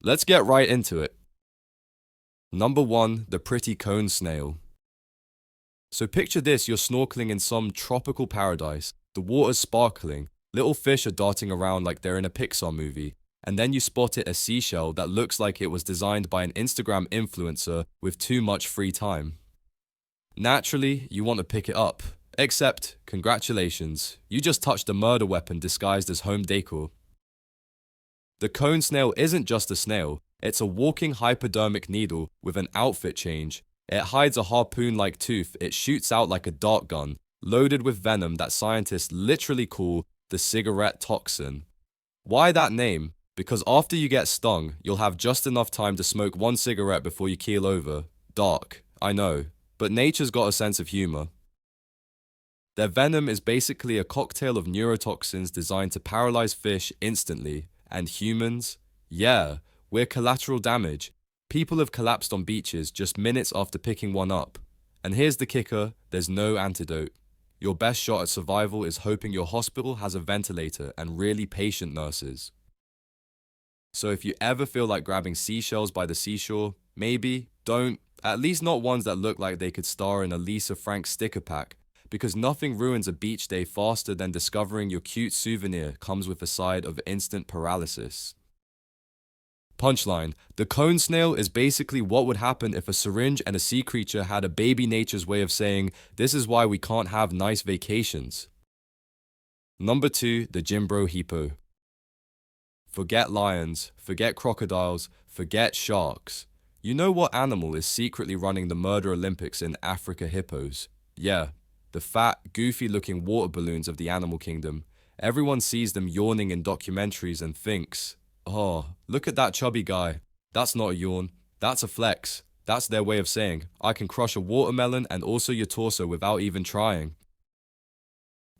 Let's get right into it. Number 1, the pretty cone snail. So picture this, you're snorkeling in some tropical paradise, the water's sparkling, little fish are darting around like they're in a Pixar movie, and then you spotted a seashell that looks like it was designed by an Instagram influencer with too much free time. Naturally, you want to pick it up. Except, congratulations, you just touched a murder weapon disguised as home decor. The cone snail isn't just a snail, it's a walking hypodermic needle with an outfit change. It hides a harpoon-like tooth, it shoots out like a dart gun, loaded with venom that scientists literally call the cigarette toxin. Why that name? Because after you get stung, you'll have just enough time to smoke one cigarette before you keel over. Dark, I know, but nature's got a sense of humor. Their venom is basically a cocktail of neurotoxins designed to paralyze fish instantly. And humans? Yeah, we're collateral damage. People have collapsed on beaches just minutes after picking one up. And here's the kicker, there's no antidote. Your best shot at survival is hoping your hospital has a ventilator and really patient nurses. So if you ever feel like grabbing seashells by the seashore, maybe, don't, at least not ones that look like they could star in a Lisa Frank sticker pack, because nothing ruins a beach day faster than discovering your cute souvenir comes with a side of instant paralysis. Punchline, the cone snail is basically what would happen if a syringe and a sea creature had a baby nature's way of saying, this is why we can't have nice vacations. Number 2, the Jimbro hippo. Forget lions, forget crocodiles, forget sharks. You know what animal is secretly running the murder Olympics in Africa? Hippos. Yeah, the fat, goofy-looking water balloons of the animal kingdom. Everyone sees them yawning in documentaries and thinks, oh, look at that chubby guy. That's not a yawn, that's a flex. That's their way of saying, I can crush a watermelon and also your torso without even trying.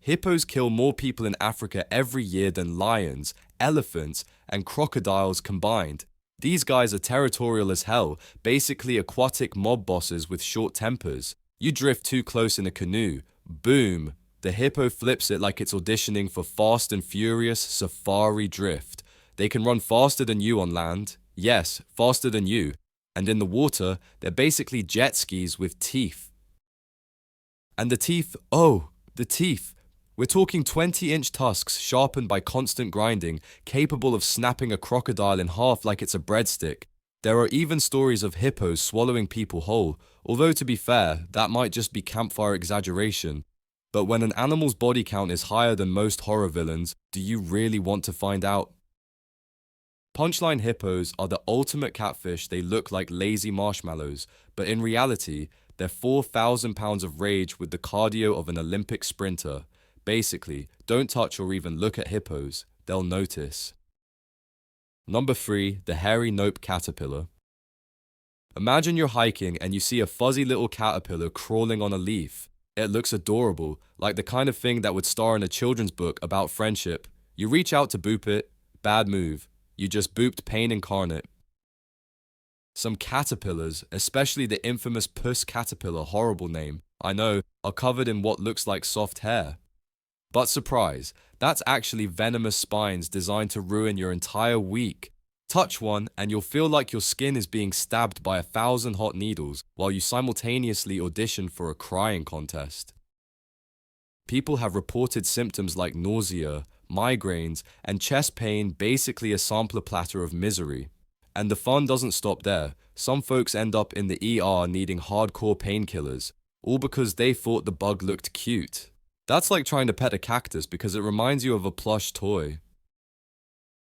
Hippos kill more people in Africa every year than lions, elephants, and crocodiles combined. These guys are territorial as hell, basically aquatic mob bosses with short tempers. You drift too close in a canoe, boom, the hippo flips it like it's auditioning for Fast and Furious Safari Drift. They can run faster than you on land, yes, faster than you, and in the water, they're basically jet skis with teeth. And the teeth, oh, the teeth. We're talking 20-inch tusks sharpened by constant grinding, capable of snapping a crocodile in half like it's a breadstick. There are even stories of hippos swallowing people whole, although to be fair, that might just be campfire exaggeration. But when an animal's body count is higher than most horror villains, do you really want to find out? Punchline hippos are the ultimate catfish. They look like lazy marshmallows, but in reality, they're 4,000 pounds of rage with the cardio of an Olympic sprinter. Basically, don't touch or even look at hippos, they'll notice. Number 3, the hairy nope caterpillar. Imagine you're hiking and you see a fuzzy little caterpillar crawling on a leaf. It looks adorable, like the kind of thing that would star in a children's book about friendship. You reach out to boop it, bad move. You just booped pain incarnate. Some caterpillars, especially the infamous puss caterpillar, horrible name, I know, are covered in what looks like soft hair. But surprise, that's actually venomous spines designed to ruin your entire week. Touch one and you'll feel like your skin is being stabbed by 1,000 hot needles while you simultaneously audition for a crying contest. People have reported symptoms like nausea, migraines, and chest pain, basically a sampler platter of misery. And the fun doesn't stop there. Some folks end up in the ER needing hardcore painkillers, all because they thought the bug looked cute. That's like trying to pet a cactus because it reminds you of a plush toy.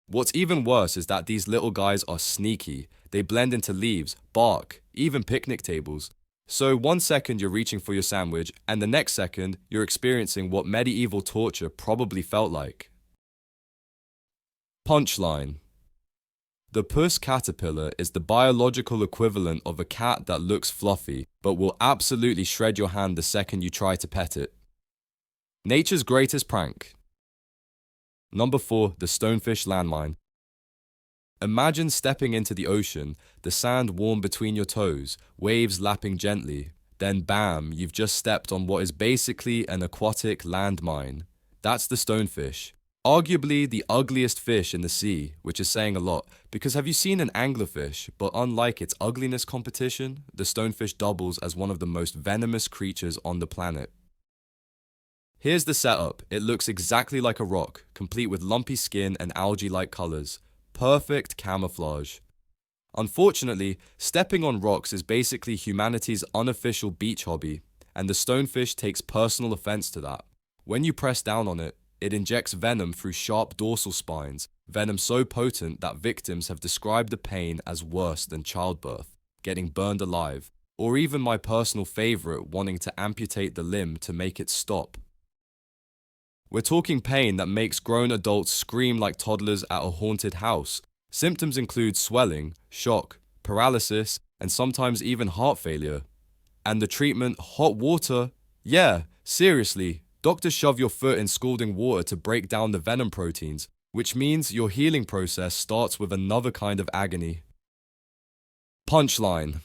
What's even worse is that these little guys are sneaky. They blend into leaves, bark, even picnic tables. So 1 second you're reaching for your sandwich, and the next second you're experiencing what medieval torture probably felt like. Punchline. The puss caterpillar is the biological equivalent of a cat that looks fluffy, but will absolutely shred your hand the second you try to pet it. Nature's greatest prank. Number 4, the stonefish landmine. Imagine stepping into the ocean, the sand warm between your toes, waves lapping gently. Then bam, you've just stepped on what is basically an aquatic landmine. That's the stonefish. Arguably the ugliest fish in the sea, which is saying a lot, because have you seen an anglerfish? But unlike its ugliness competition, the stonefish doubles as one of the most venomous creatures on the planet. Here's the setup. It looks exactly like a rock, complete with lumpy skin and algae-like colors. Perfect camouflage. Unfortunately, stepping on rocks is basically humanity's unofficial beach hobby, and the stonefish takes personal offense to that. When you press down on it, it injects venom through sharp dorsal spines, venom so potent that victims have described the pain as worse than childbirth, getting burned alive, or even my personal favorite, wanting to amputate the limb to make it stop. We're talking pain that makes grown adults scream like toddlers at a haunted house. Symptoms include swelling, shock, paralysis, and sometimes even heart failure. And the treatment, hot water? Yeah, seriously, doctors shove your foot in scalding water to break down the venom proteins, which means your healing process starts with another kind of agony. Punchline.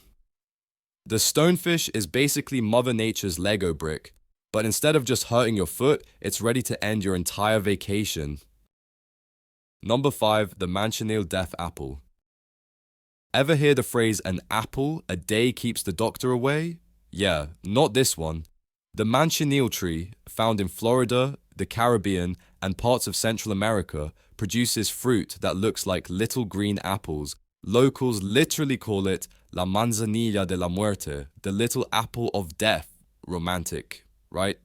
The stonefish is basically Mother Nature's Lego brick, but instead of just hurting your foot, it's ready to end your entire vacation. Number 5, the manchineel death apple. Ever hear the phrase, an apple a day keeps the doctor away? Yeah, not this one. The manchineel tree, found in Florida, the Caribbean, and parts of Central America, produces fruit that looks like little green apples. Locals literally call it la manzanilla de la muerte, the little apple of death. Romantic, right?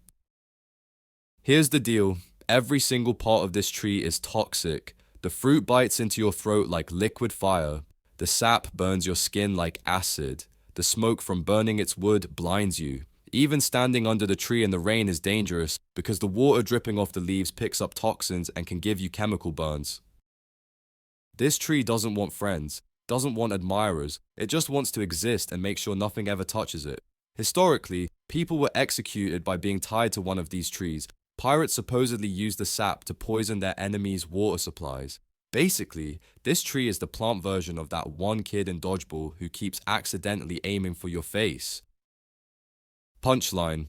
Here's the deal. Every single part of this tree is toxic. The fruit bites into your throat like liquid fire. The sap burns your skin like acid. The smoke from burning its wood blinds you. Even standing under the tree in the rain is dangerous because the water dripping off the leaves picks up toxins and can give you chemical burns. This tree doesn't want friends, doesn't want admirers. It just wants to exist and make sure nothing ever touches it. Historically, people were executed by being tied to one of these trees. Pirates supposedly used the sap to poison their enemies' water supplies. Basically, this tree is the plant version of that one kid in dodgeball who keeps accidentally aiming for your face. Punchline.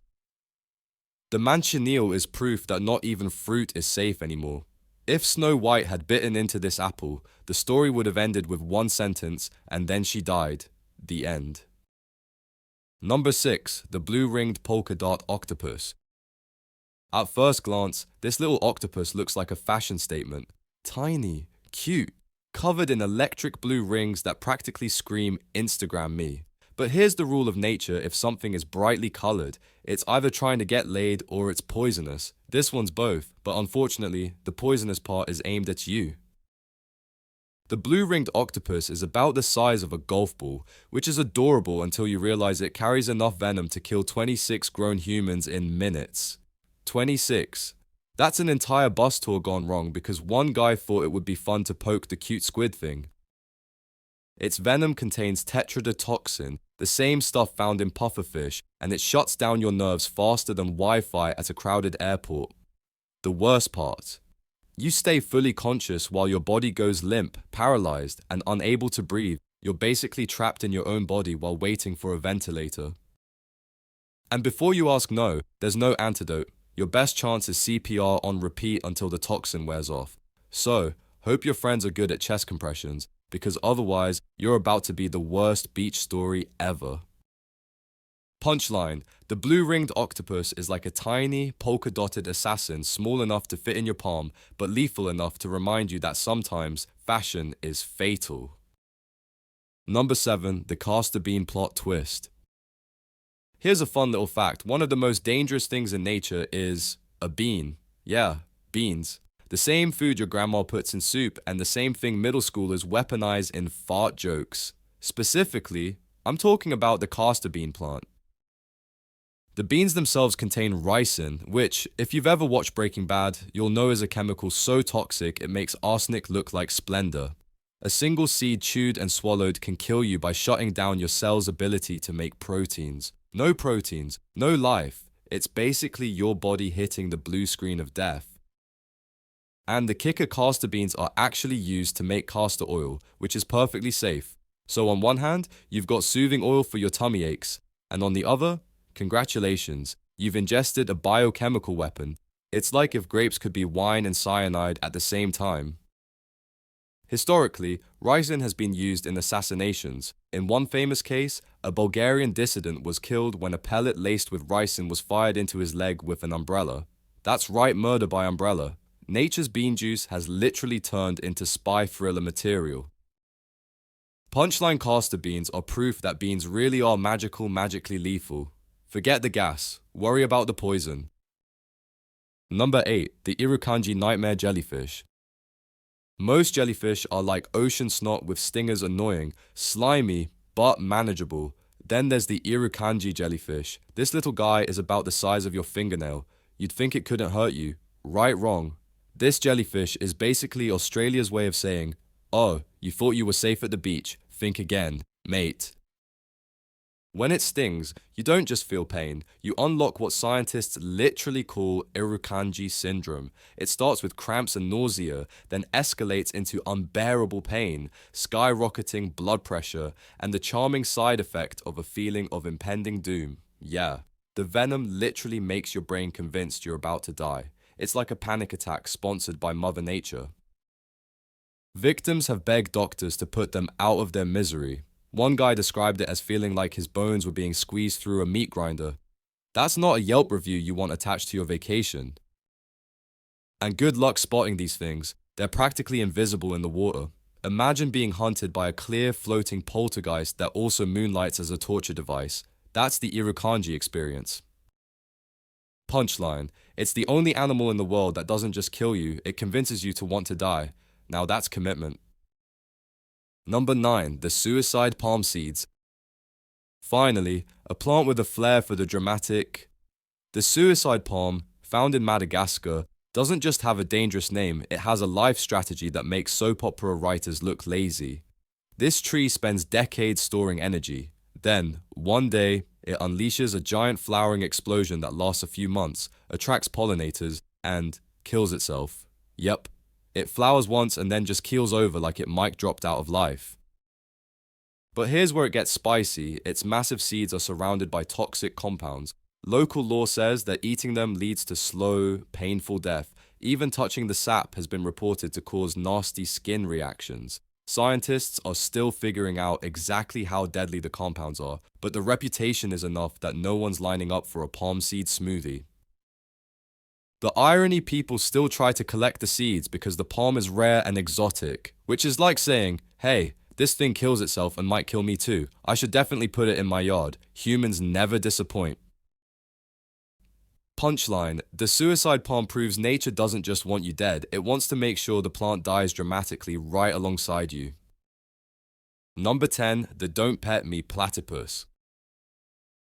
The manchineel is proof that not even fruit is safe anymore. If Snow White had bitten into this apple, the story would have ended with one sentence, and then she died. The end. Number 6, the blue-ringed polka dot octopus. At first glance, this little octopus looks like a fashion statement. Tiny, cute, covered in electric blue rings that practically scream Instagram me. But here's the rule of nature: if something is brightly colored, it's either trying to get laid or it's poisonous. This one's both, but unfortunately, the poisonous part is aimed at you. The blue-ringed octopus is about the size of a golf ball, which is adorable until you realize it carries enough venom to kill 26 grown humans in minutes. 26. That's an entire bus tour gone wrong because one guy thought it would be fun to poke the cute squid thing. Its venom contains tetrodotoxin, the same stuff found in pufferfish, and it shuts down your nerves faster than Wi-Fi at a crowded airport. The worst part: you stay fully conscious while your body goes limp, paralyzed, and unable to breathe. You're basically trapped in your own body while waiting for a ventilator. And before you ask, no, there's no antidote. Your best chance is CPR on repeat until the toxin wears off. So, hope your friends are good at chest compressions, because otherwise, you're about to be the worst beach story ever. Punchline: the blue-ringed octopus is like a tiny, polka-dotted assassin, small enough to fit in your palm, but lethal enough to remind you that sometimes fashion is fatal. Number 7, the castor bean plot twist. Here's a fun little fact. One of the most dangerous things in nature is a bean. Yeah, beans. The same food your grandma puts in soup, and the same thing middle schoolers weaponize in fart jokes. Specifically, I'm talking about the castor bean plant. The beans themselves contain ricin, which, if you've ever watched Breaking Bad, you'll know is a chemical so toxic it makes arsenic look like splendor. A single seed chewed and swallowed can kill you by shutting down your cell's ability to make proteins. No proteins, no life. It's basically your body hitting the blue screen of death. And the kicker: castor beans are actually used to make castor oil, which is perfectly safe. So on one hand, you've got soothing oil for your tummy aches, and on the other, congratulations, you've ingested a biochemical weapon. It's like if grapes could be wine and cyanide at the same time. Historically, ricin has been used in assassinations. In one famous case, a Bulgarian dissident was killed when a pellet laced with ricin was fired into his leg with an umbrella. That's right, murder by umbrella. Nature's bean juice has literally turned into spy thriller material. Punchline castor beans are proof that beans really are magically lethal. Forget the gas, worry about the poison. Number 8. The Irukandji nightmare jellyfish. Most jellyfish are like ocean snot with stingers annoying, slimy, but manageable. Then there's the Irukandji jellyfish. This little guy is about the size of your fingernail. You'd think it couldn't hurt you. Right, wrong. This jellyfish is basically Australia's way of saying, "Oh, you thought you were safe at the beach. Think again, mate." When it stings, you don't just feel pain, you unlock what scientists literally call Irukandji syndrome. It starts with cramps and nausea, then escalates into unbearable pain, skyrocketing blood pressure, and the charming side effect of a feeling of impending doom. Yeah, the venom literally makes your brain convinced you're about to die. It's like a panic attack sponsored by Mother Nature. Victims have begged doctors to put them out of their misery. One guy described it as feeling like his bones were being squeezed through a meat grinder. That's not a Yelp review you want attached to your vacation. And good luck spotting these things. They're practically invisible in the water. Imagine being hunted by a clear, floating poltergeist that also moonlights as a torture device. That's the Irukandji experience. Punchline. It's the only animal in the world that doesn't just kill you, it convinces you to want to die. Now that's commitment. Number 9. The suicide palm seeds. Finally, a plant with a flair for the dramatic. The suicide palm, found in Madagascar, doesn't just have a dangerous name, it has a life strategy that makes soap opera writers look lazy. This tree spends decades storing energy. Then, one day, it unleashes a giant flowering explosion that lasts a few months, attracts pollinators, and kills itself. Yep. It flowers once and then just keels over like it mic dropped out of life. But here's where it gets spicy. Its massive seeds are surrounded by toxic compounds. Local law says that eating them leads to slow, painful death. Even touching the sap has been reported to cause nasty skin reactions. Scientists are still figuring out exactly how deadly the compounds are, but the reputation is enough that no one's lining up for a palm seed smoothie. The irony, people still try to collect the seeds because the palm is rare and exotic, which is like saying, hey, this thing kills itself and might kill me too. I should definitely put it in my yard. Humans never disappoint. Punchline. The suicide palm proves nature doesn't just want you dead, it wants to make sure the plant dies dramatically right alongside you. Number 10. The don't pet me platypus.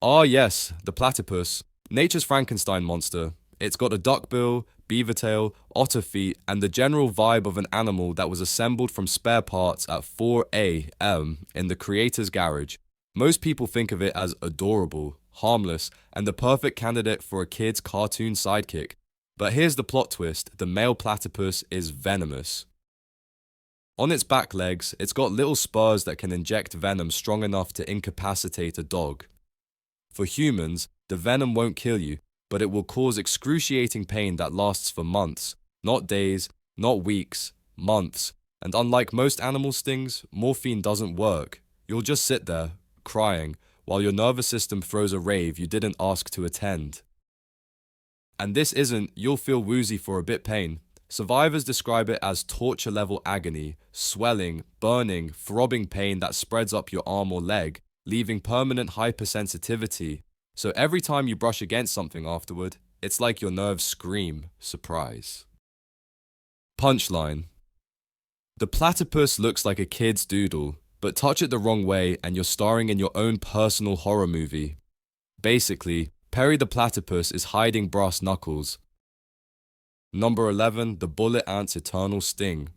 Ah yes, the platypus. Nature's Frankenstein monster. It's got a duckbill, beaver tail, otter feet, and the general vibe of an animal that was assembled from spare parts at 4 a.m. in the creator's garage. Most people think of it as adorable, harmless, and the perfect candidate for a kid's cartoon sidekick. But here's the plot twist, the male platypus is venomous. On its back legs, it's got little spurs that can inject venom strong enough to incapacitate a dog. For humans, the venom won't kill you, but it will cause excruciating pain that lasts for months, not days, not weeks, months. And unlike most animal stings, morphine doesn't work. You'll just sit there, crying, while your nervous system throws a rave you didn't ask to attend. And this isn't, you'll feel woozy for a bit pain. Survivors describe it as torture-level agony, swelling, burning, throbbing pain that spreads up your arm or leg, leaving permanent hypersensitivity. So every time you brush against something afterward, it's like your nerves scream, surprise. Punchline. The platypus looks like a kid's doodle, but touch it the wrong way and you're starring in your own personal horror movie. Basically, Perry the platypus is hiding brass knuckles. Number 11. The bullet ant's eternal sting.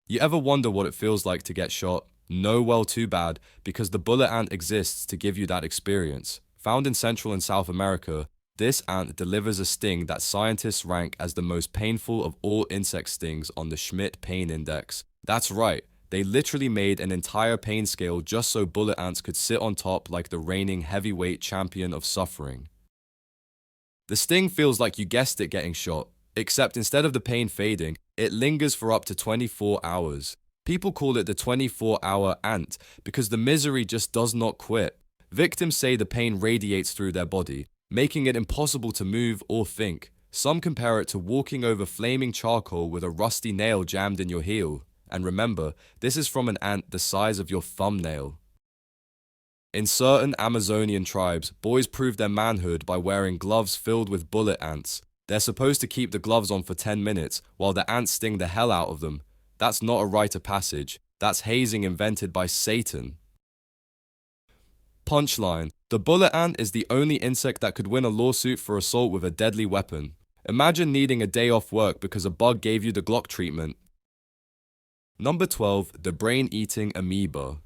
You ever wonder what it feels like to get shot? No, well, too bad, because the bullet ant exists to give you that experience. Found in Central and South America, this ant delivers a sting that scientists rank as the most painful of all insect stings on the Schmidt Pain Index. That's right, they literally made an entire pain scale just so bullet ants could sit on top like the reigning heavyweight champion of suffering. The sting feels like you guessed it getting shot, except instead of the pain fading, it lingers for up to 24 hours. People call it the 24-hour ant because the misery just does not quit. Victims say the pain radiates through their body, making it impossible to move or think. Some compare it to walking over flaming charcoal with a rusty nail jammed in your heel. And remember, this is from an ant the size of your thumbnail. In certain Amazonian tribes, boys prove their manhood by wearing gloves filled with bullet ants. They're supposed to keep the gloves on for 10 minutes while the ants sting the hell out of them. That's not a rite of passage. That's hazing invented by Satan. Punchline. The bullet ant is the only insect that could win a lawsuit for assault with a deadly weapon. Imagine needing a day off work because a bug gave you the Glock treatment. Number 12. The brain-eating amoeba.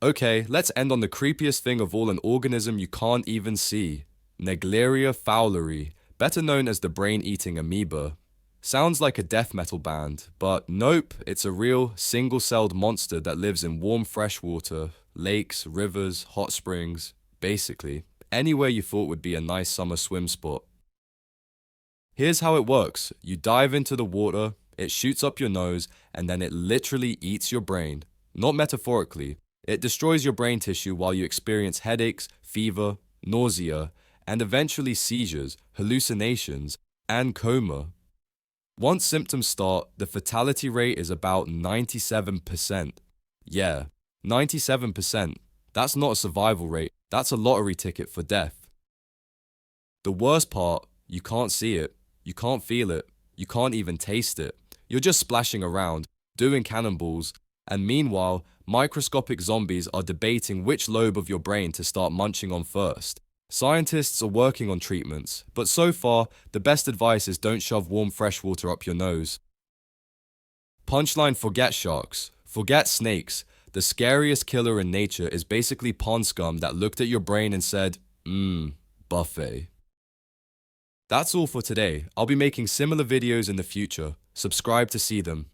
Okay, let's end on the creepiest thing of all, an organism you can't even see. Negleria fowleri, better known as the brain-eating amoeba. Sounds like a death metal band, but nope, it's a real, single-celled monster that lives in warm freshwater, lakes, rivers, hot springs, basically, anywhere you thought would be a nice summer swim spot. Here's how it works. You dive into the water, it shoots up your nose, and then it literally eats your brain. Not metaphorically. It destroys your brain tissue while you experience headaches, fever, nausea, and eventually seizures, hallucinations, and coma. Once symptoms start, the fatality rate is about 97%. Yeah, 97%. That's not a survival rate, that's a lottery ticket for death. The worst part, you can't see it, you can't feel it, you can't even taste it. You're just splashing around, doing cannonballs, and meanwhile, microscopic zombies are debating which lobe of your brain to start munching on first. Scientists are working on treatments, but so far, the best advice is don't shove warm fresh water up your nose. Punchline: forget sharks, forget snakes. The scariest killer in nature is basically pond scum that looked at your brain and said, buffet. That's all for today. I'll be making similar videos in the future. Subscribe to see them.